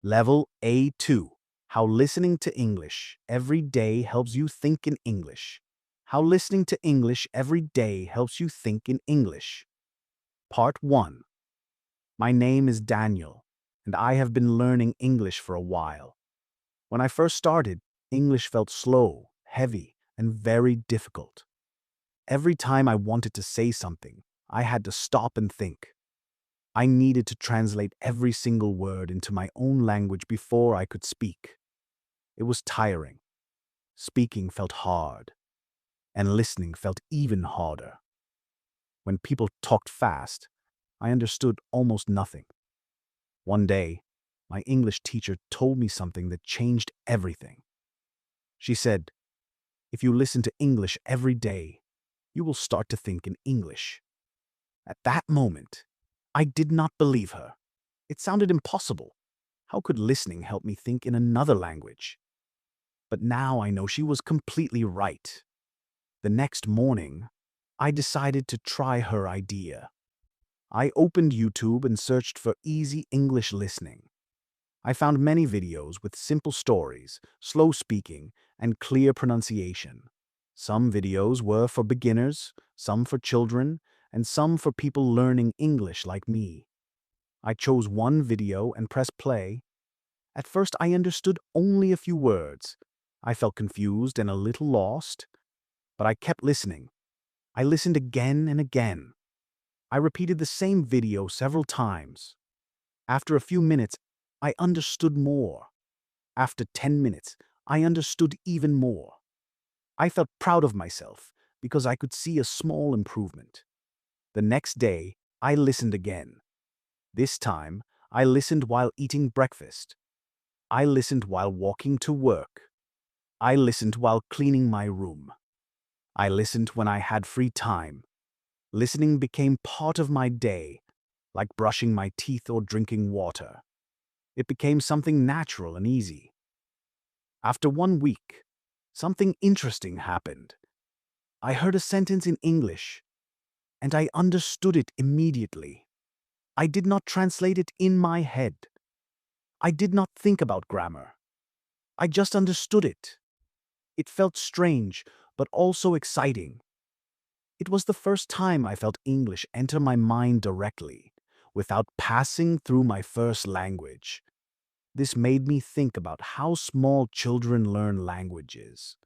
Level A2. How listening to English every day helps you think in English. How listening to English every day helps you think in English. Part 1. My name is Daniel, and I have been learning English for a while. When I first started, English felt slow, heavy, and very difficult. Every time I wanted to say something, I had to stop and think. I needed to translate every single word into my own language before I could speak. It was tiring. Speaking felt hard, and listening felt even harder. When people talked fast, I understood almost nothing. One day, my English teacher told me something that changed everything. She said, "If you listen to English every day, you will start to think in English." At that moment, I did not believe her. It sounded impossible. How could listening help me think in another language? But now I know she was completely right. The next morning, I decided to try her idea. I opened YouTube and searched for easy English listening. I found many videos with simple stories, slow speaking, and clear pronunciation. Some videos were for beginners, some for children, and some for people learning English like me. I chose one video and pressed play. At first, I understood only a few words. I felt confused and a little lost, but I kept listening. I listened again and again. I repeated the same video several times. After a few minutes, I understood more. After 10 minutes, I understood even more. I felt proud of myself because I could see a small improvement. The next day, I listened again. This time, I listened while eating breakfast. I listened while walking to work. I listened while cleaning my room. I listened when I had free time. Listening became part of my day, like brushing my teeth or drinking water. It became something natural and easy. After 1 week, something interesting happened. I heard a sentence in English, and I understood it immediately. I did not translate it in my head. I did not think about grammar. I just understood it. It felt strange, but also exciting. It was the first time I felt English enter my mind directly, without passing through my first language. This made me think about how small children learn languages.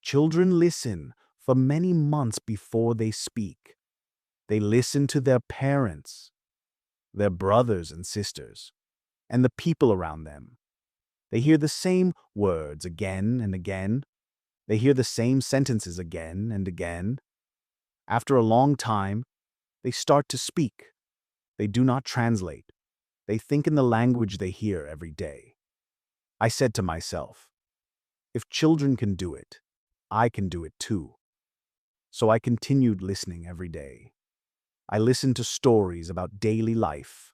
Children listen for many months before they speak. They listen to their parents, their brothers and sisters, and the people around them. They hear the same words again and again. They hear the same sentences again and again. After a long time, they start to speak. They do not translate. They think in the language they hear every day. I said to myself, if children can do it, I can do it too. So I continued listening every day. I listened to stories about daily life.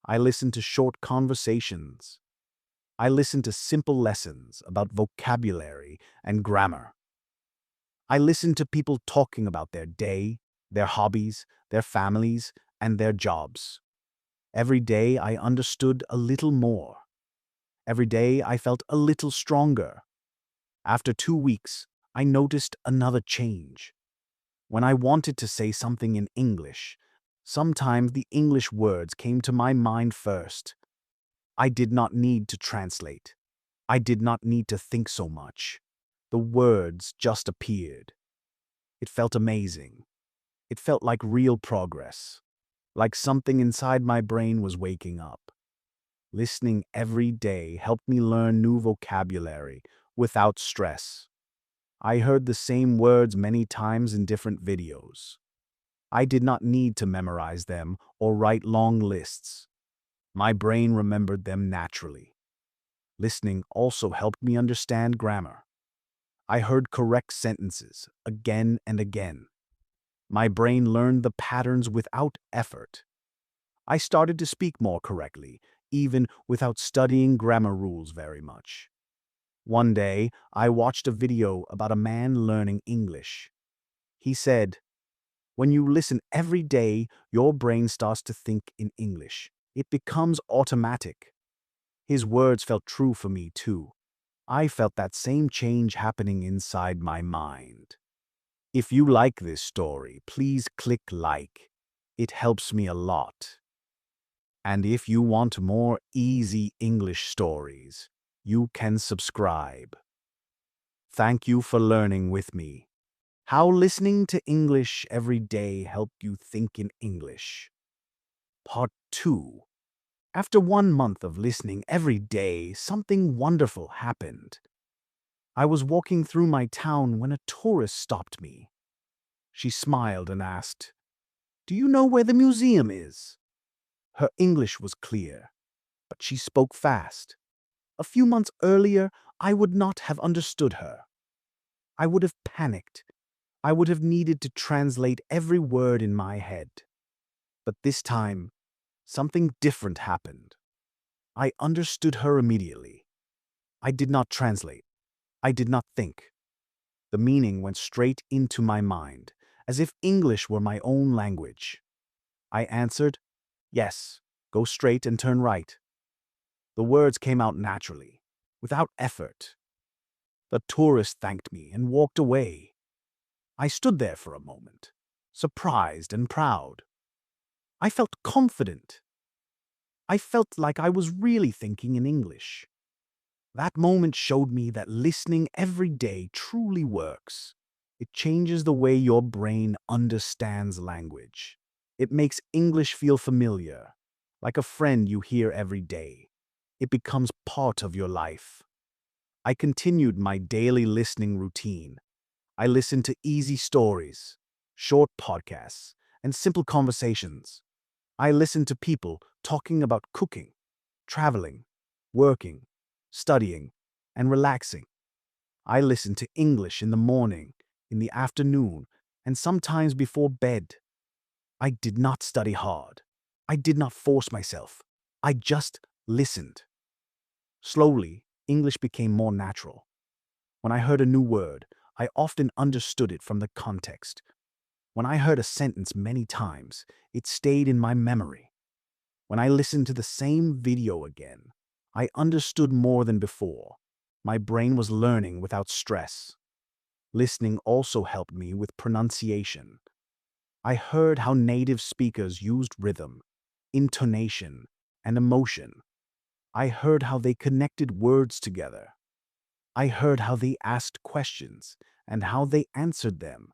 I listened to short conversations. I listened to simple lessons about vocabulary and grammar. I listened to people talking about their day, their hobbies, their families, and their jobs. Every day I understood a little more. Every day I felt a little stronger. After 2 weeks, I noticed another change. When I wanted to say something in English, sometimes the English words came to my mind first. I did not need to translate. I did not need to think so much. The words just appeared. It felt amazing. It felt like real progress, like something inside my brain was waking up. Listening every day helped me learn new vocabulary without stress. I heard the same words many times in different videos. I did not need to memorize them or write long lists. My brain remembered them naturally. Listening also helped me understand grammar. I heard correct sentences again and again. My brain learned the patterns without effort. I started to speak more correctly, even without studying grammar rules very much. One day, I watched a video about a man learning English. He said, when you listen every day, your brain starts to think in English. It becomes automatic. His words felt true for me too. I felt that same change happening inside my mind. If you like this story, please click like. It helps me a lot. And if you want more easy English stories, you can subscribe. Thank you for learning with me. How listening to English every day helped you think in English. Part 2. After 1 month of listening every day, something wonderful happened. I was walking through my town when a tourist stopped me. She smiled and asked, "Do you know where the museum is?" Her English was clear, but she spoke fast. A few months earlier, I would not have understood her. I would have panicked. I would have needed to translate every word in my head. But this time, something different happened. I understood her immediately. I did not translate. I did not think. The meaning went straight into my mind, as if English were my own language. I answered, "Yes, go straight and turn right." The words came out naturally, without effort. The tourist thanked me and walked away. I stood there for a moment, surprised and proud. I felt confident. I felt like I was really thinking in English. That moment showed me that listening every day truly works. It changes the way your brain understands language. It makes English feel familiar, like a friend you hear every day. It becomes part of your life. I continued my daily listening routine. I listened to easy stories, short podcasts, and simple conversations. I listened to people talking about cooking, traveling, working, studying, and relaxing. I listened to English in the morning, in the afternoon, and sometimes before bed. I did not study hard. I did not force myself. I just listened. Slowly, English became more natural. When I heard a new word, I often understood it from the context. When I heard a sentence many times, it stayed in my memory. When I listened to the same video again, I understood more than before. My brain was learning without stress. Listening also helped me with pronunciation. I heard how native speakers used rhythm, intonation, and emotion. I heard how they connected words together. I heard how they asked questions and how they answered them.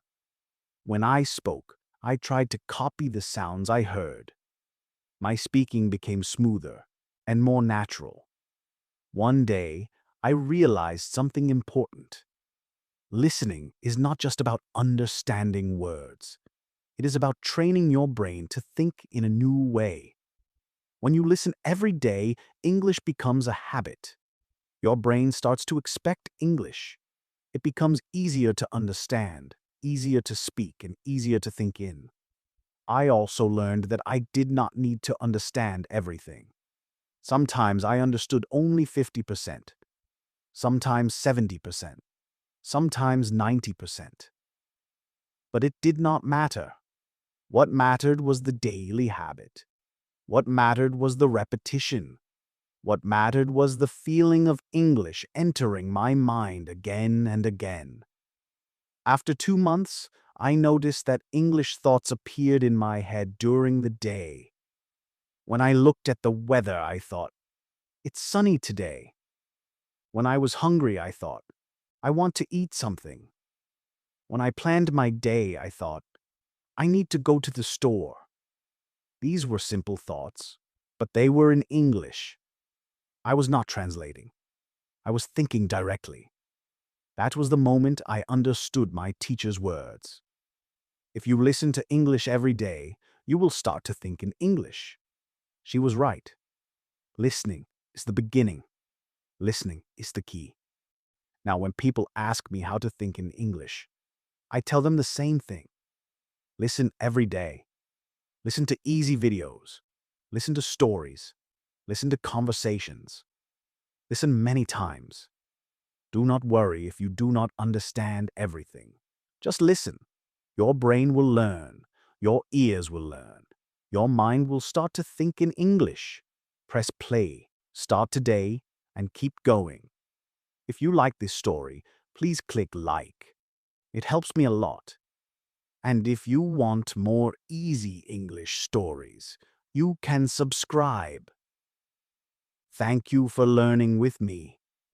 When I spoke, I tried to copy the sounds I heard. My speaking became smoother and more natural. One day, I realized something important. Listening is not just about understanding words. It is about training your brain to think in a new way. When you listen every day, English becomes a habit. Your brain starts to expect English. It becomes easier to understand, easier to speak, and easier to think in. I also learned that I did not need to understand everything. Sometimes I understood only 50%, sometimes 70%, sometimes 90%. But it did not matter. What mattered was the daily habit. What mattered was the repetition. What mattered was the feeling of English entering my mind again and again. After 2 months, I noticed that English thoughts appeared in my head during the day. When I looked at the weather, I thought, "It's sunny today." When I was hungry, I thought, "I want to eat something." When I planned my day, I thought, "I need to go to the store." These were simple thoughts, but they were in English. I was not translating. I was thinking directly. That was the moment I understood my teacher's words. If you listen to English every day, you will start to think in English. She was right. Listening is the beginning. Listening is the key. Now, when people ask me how to think in English, I tell them the same thing. Listen every day. Listen to easy videos. Listen to stories. Listen to conversations. Listen many times. Do not worry if you do not understand everything. Just listen. Your brain will learn. Your ears will learn. Your mind will start to think in English. Press play. Start today and keep going. If you like this story, please click like. It helps me a lot. And if you want more easy English stories, you can subscribe. Thank you for learning with me.